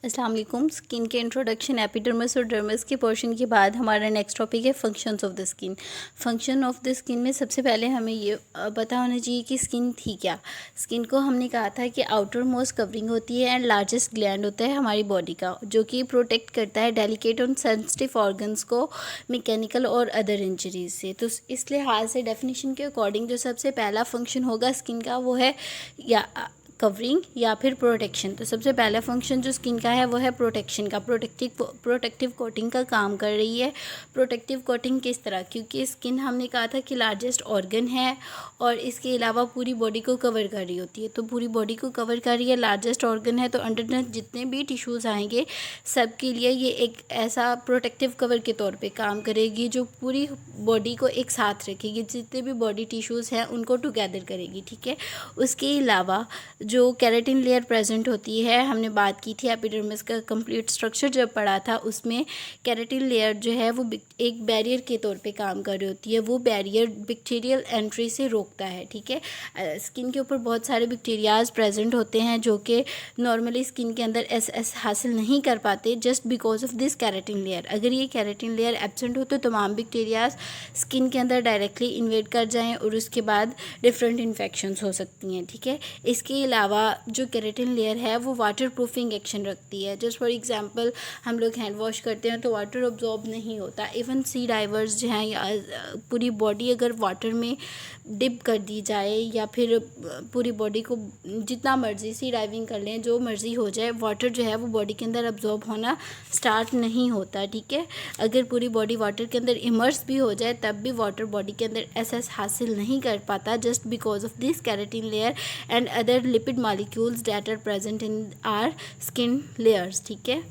अस्सलाम वालेकुम। स्किन के इंट्रोडक्शन, एपिडर्मिस और डर्मिस के पोर्शन के बाद हमारा नेक्स्ट टॉपिक है functions of the skin. Function of the skin में सबसे पहले हमें ये पता होना चाहिए कि स्किन थी क्या। स्किन को हमने कहा था कि आउटर मोस्ट कवरिंग होती है एंड लार्जेस्ट ग्लैंड होता है हमारी बॉडी का, जो कि प्रोटेक्ट करता है डेलिकेट और सेंसिटिव ऑर्गन्स को मैकेनिकल और अदर इंजरीज से। तो इस लिहाज से डेफिनेशन के अकॉर्डिंग जो सबसे पहला फंक्शन होगा स्किन का वो है या कवरिंग या फिर प्रोटेक्शन। तो सबसे पहला फंक्शन जो स्किन का है वो है प्रोटेक्शन का। प्रोटेक्टिव कोटिंग का काम कर रही है। प्रोटेक्टिव कोटिंग किस तरह, क्योंकि स्किन हमने कहा था कि लार्जेस्ट ऑर्गन है और इसके अलावा पूरी बॉडी को कवर कर रही होती है। तो पूरी बॉडी को कवर कर रही है, लार्जेस्ट ऑर्गन है, तो अंडरनेथ जितने भी टिश्यूज़ आएंगे सब के लिए ये एक ऐसा प्रोटेक्टिव कवर के तौर पे काम करेगी जो पूरी बॉडी को एक साथ रखेगी, जितने भी बॉडी टिश्यूज़ हैं उनको टुगेदर करेगी। ठीक है। उसके अलावा जो केराटिन लेयर प्रेजेंट होती है, हमने बात की थी एपिडर्मिस का कंप्लीट स्ट्रक्चर जब पढ़ा था, उसमें केराटिन लेयर जो है वो एक बैरियर के तौर पे काम कर रही होती है। वो बैरियर बैक्टीरियल एंट्री से रोकता है। ठीक है। स्किन के ऊपर बहुत सारे बैक्टीरियाज प्रेजेंट होते हैं जो कि नॉर्मली स्किन के अंदर एस हासिल नहीं कर पाते just because of this keratin layer. अगर ये केराटिन लेयर एब्सेंट हो तो तमाम बैक्टीरियाज स्किन के अंदर डायरेक्टली इन्वेड कर जाएँ और उसके बाद डिफरेंट इन्फेक्शंस हो सकती हैं। ठीक है। इसके अलावा जो केराटिन लेयर है वो वाटर प्रूफिंग एक्शन रखती है। जस्ट फॉर एग्जांपल हम लोग हैंड वॉश करते हैं तो वाटर ऑब्जॉर्ब नहीं होता। इवन सी डाइवर्स जो हैं या पूरी बॉडी अगर वाटर में डिप कर दी जाए या फिर पूरी बॉडी को जितना मर्जी सी डाइविंग कर लें, जो मर्जी हो जाए, वाटर जो है वो बॉडी के अंदर अब्जॉर्ब होना स्टार्ट नहीं होता। ठीक है। अगर पूरी बॉडी वाटर के अंदर इमर्स भी हो जाए तब भी वाटर बॉडी के अंदर एसेस हासिल नहीं कर पाता just because of this keratin layer and other lipid molecules that are present in our skin layers. ठीक है।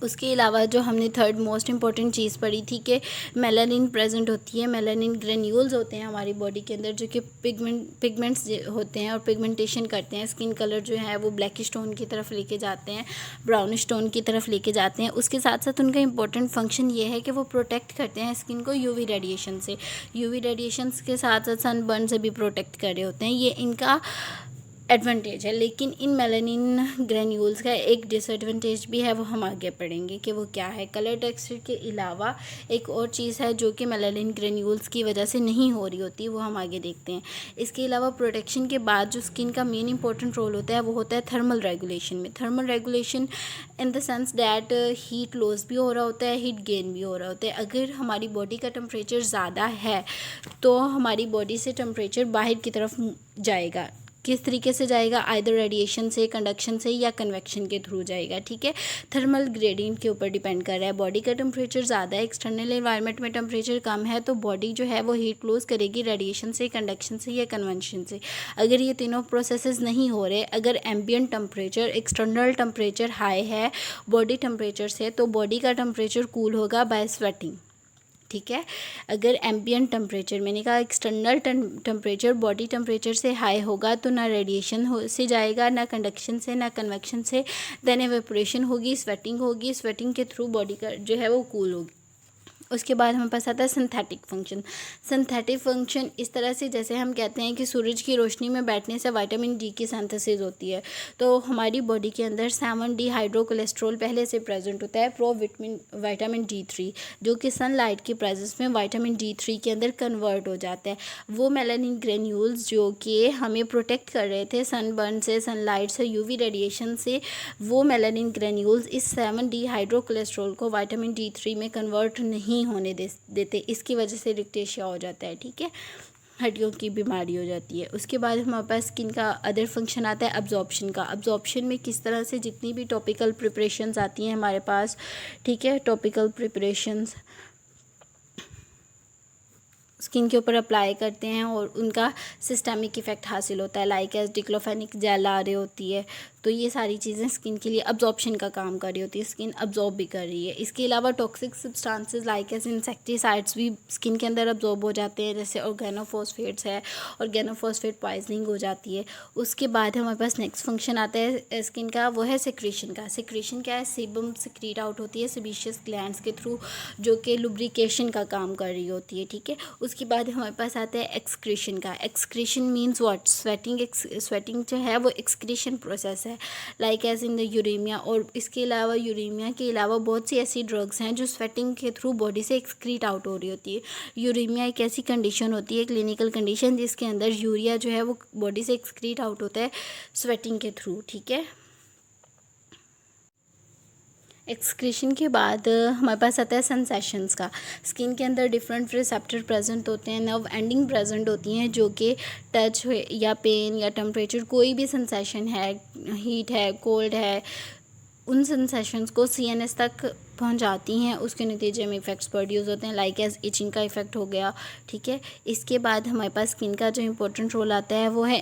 उसके अलावा जो हमने थर्ड मोस्ट इंपॉर्टेंट चीज़ पढ़ी थी कि मेलानिन प्रेजेंट होती है। मेलानिन ग्रेन्यूल्स होते हैं हमारी बॉडी के अंदर जो कि पिगमेंट्स होते हैं और पिगमेंटेशन करते हैं। स्किन कलर जो है वो ब्लैकिश टोन की तरफ लेके जाते हैं, ब्राउनिश टोन की तरफ लेके जाते हैं। उसके साथ साथ उनका इंपॉर्टेंट फंक्शन ये है कि वो प्रोटेक्ट करते हैं स्किन को यूवी रेडिएशन से। यूवी रेडिएशन के साथ साथ सनबर्न से भी प्रोटेक्ट कर रहे होते हैं। ये इनका एडवांटेज है। लेकिन इन मेलानिन ग्रेन्यूल्स का एक डिसएडवांटेज भी है, वो हम आगे पढ़ेंगे कि वो क्या है। कलर टेक्सचर के अलावा एक और चीज़ है जो कि मेलानिन ग्रेन्यूल्स की वजह से नहीं हो रही होती, वो हम आगे देखते हैं। इसके अलावा प्रोटेक्शन के बाद जो स्किन का मेन इंपॉर्टेंट रोल होता है वो होता है थर्मल रेगुलेशन में। Thermal regulation in the sense that heat loss भी हो रहा होता है, हीट गेन भी हो रहा होता है। अगर हमारी बॉडी का टेम्परेचर ज़्यादा है तो हमारी बॉडी से टेम्परेचर बाहर की तरफ जाएगा। किस तरीके से जाएगा? आइदर रेडिएशन से, कंडक्शन से या कन्वेक्शन के थ्रू जाएगा। ठीक है। थर्मल ग्रेडियंट के ऊपर डिपेंड कर रहा है। बॉडी का टेम्परेचर ज़्यादा है, एक्सटर्नल एनवायरनमेंट में टेम्परेचर कम है, तो बॉडी जो है वो हीट लूज करेगी रेडिएशन से, कंडक्शन से या कन्वेक्शन से। अगर ये तीनों प्रोसेसेस नहीं हो रहे, अगर ambient temperature, external temperature high है बॉडी टेम्परेचर से, तो बॉडी का टेम्परेचर कूल होगा बाय स्वेटिंग। ठीक है। अगर एम्बियंट टेम्परेचर, मैंने कहा एक्सटर्नल टेम्परेचर बॉडी टेम्परेचर से हाई होगा तो ना रेडिएशन से जाएगा, ना कंडक्शन से, ना कन्वेक्शन से, देन एवेपोरेशन होगी, स्वेटिंग होगी, स्वेटिंग के थ्रू बॉडी का जो है वो कूल होगी। उसके बाद हमारे पास आता है सिंथेटिक फंक्शन। सिंथेटिक फंक्शन इस तरह से, जैसे हम कहते हैं कि सूरज की रोशनी में बैठने से विटामिन डी की सिंथेसिस होती है, तो हमारी बॉडी के अंदर 7D हाइड्रोकोलेस्ट्रॉल पहले से प्रेजेंट होता है, विटामिन D3, जो कि सनलाइट की प्रेजेंस में विटामिन D3 के अंदर कन्वर्ट हो जाता है। वो मेलानिन ग्रेन्यूल्स जो कि हमें प्रोटेक्ट कर रहे थे सनबर्न से, सनलाइट से, यूवी रेडिएशन से, वो मेलानिन ग्रेन्यूल्स इस 7D हाइड्रोकोलेस्ट्रॉल को विटामिन D3 में कन्वर्ट नहीं होने देते। इसकी वजह से रिक्टेशिया हो जाता है। ठीक है। हड्डियों की बीमारी हो जाती है। उसके बाद हमारे पास स्किन का अदर फंक्शन आता है अब्जॉर्प्शन का। अब्जॉर्प्शन में किस तरह से जितनी भी टॉपिकल प्रिपरेशंस आती हैं हमारे पास, ठीक है, टॉपिकल प्रिपरेशंस स्किन के ऊपर अप्लाई करते हैं और उनका सिस्टमिक इफेक्ट हासिल होता है, लाइक एज डिक्लोफेनिक जेल आ रही होती है, तो ये सारी चीज़ें स्किन के लिए अब्जॉर्प्शन का काम कर रही होती है, स्किन अब्जॉर्ब भी कर रही है। इसके अलावा toxic substances like as insecticides भी स्किन के अंदर अब्जॉर्ब हो जाते हैं, जैसे ऑर्गेनोफॉस्फेट्स है, ऑर्गेनोफॉस्फेट पॉइजनिंग हो जाती है। उसके बाद हमारे पास नेक्स्ट फंक्शन आता है स्किन का, वो है सिक्रीशन का। सिक्रीशन क्या है? सीबम सिक्रीट आउट होती है सेबेशियस ग्लैंड्स के थ्रू, जो कि लुब्रिकेशन का काम कर रही होती है। ठीक है। उसके बाद हमारे पास आता है एक्सक्रीशन का। एक्सक्रीशन मीन्स व्हाट, स्वेटिंग जो है वो एक्सक्रीशन प्रोसेस है, like as in the uraemia. और इसके अलावा यूरेमिया के अलावा बहुत सी ऐसी ड्रग्स हैं जो स्वेटिंग के थ्रू बॉडी से एक्सक्रीट आउट हो रही होती है। यूरेमिया एक ऐसी कंडीशन होती है, क्लिनिकल कंडीशन, जिसके अंदर यूरिया जो है वो बॉडी से एक्सक्रीट आउट होता है स्वेटिंग के थ्रू, ठीक है। एक्सक्रीशन के बाद हमारे पास आता है सेंसेशंस का। स्किन के अंदर डिफरेंट रिसेप्टर प्रेजेंट होते हैं, नर्व एंडिंग प्रेजेंट होती हैं, जो कि टच या पेन या टेम्परेचर, कोई भी सेंसेशन है, हीट है, कोल्ड है, उन सेंसेशंस को सीएनएस तक पहुंचाती हैं। उसके नतीजे में इफ़ेक्ट्स प्रोड्यूस होते हैं, लाइक एज इचिंग का इफ़ेक्ट हो गया, ठीक है। इसके बाद हमारे पास स्किन का जो इंपॉर्टेंट रोल आता है वो है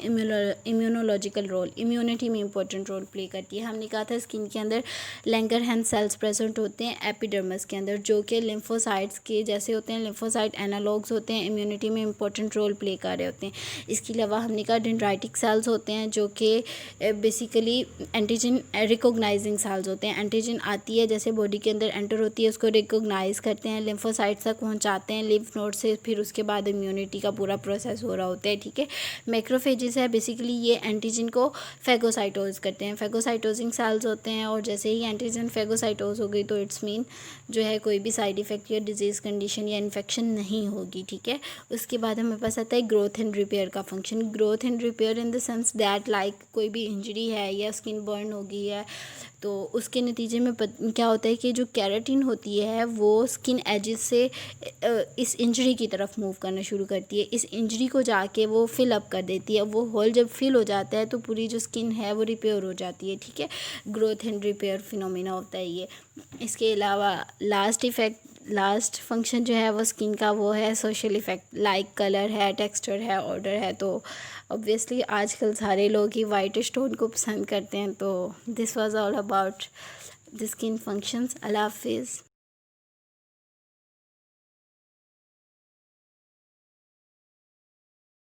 इम्यूनोलॉजिकल रोल। इम्यूनिटी में इंपॉर्टेंट रोल प्ले करती है। हमने कहा था स्किन के अंदर लैंगरहैंस सेल्स प्रेजेंट होते हैं एपिडर्मिस के अंदर, जो कि लिम्फोसाइट्स के जैसे होते हैं, लिम्फोसाइट एनालॉग्स होते हैं, इम्यूनिटी में इंपॉर्टेंट रोल प्ले कर रहे होते हैं। इसके अलावा हमने कहा डेंड्राइटिक सेल्स होते हैं, जो कि बेसिकली एंटीजन रिकोगनाइजिंग सेल्स होते हैं। एंटीजन आती है जैसे बॉडी के अंदर एंटर होती है, उसको रिकोगनाइज करते हैं, लिम्फोसाइट्स तक पहुंचाते हैं लिम्फ नोड से, फिर उसके बाद इम्यूनिटी का पूरा प्रोसेस हो रहा होता है, ठीक है। मैक्रोफेजेस है, बेसिकली ये एंटीजन को फेगोसाइटोज करते हैं, फेगोसाइटोजिंग सेल्स होते हैं। और जैसे ही एंटीजन फेगोसाइटोज हो गई तो इट्स मीन जो है कोई भी साइड इफेक्ट या डिजीज़ कंडीशन या इन्फेक्शन नहीं होगी, ठीक है। उसके बाद हमारे पास आता है ग्रोथ एंड रिपेयर का function. Growth and repair in the sense that like कोई भी इंजरी है या स्किन बर्न हो गई है तो उसके नतीजे में क्या होता है कि जो केराटिन होती है वो स्किन एजेस से इस इंजरी की तरफ मूव करना शुरू करती है, इस इंजरी को जाके वो फिल अप कर देती है। वो होल जब फिल हो जाता है तो पूरी जो स्किन है वो रिपेयर हो जाती है, ठीक है। ग्रोथ एंड रिपेयर फिनोमेना होता है ये। इसके अलावा लास्ट फंक्शन जो है वो स्किन का वो है सोशल इफ़ेक्ट, लाइक कलर है, टेक्सचर है, ऑर्डर है। तो ऑब्वियसली आजकल सारे लोग ही वाइट स्टोन को पसंद करते हैं। तो this was all about the skin functions. अल्लाह हाफिज़।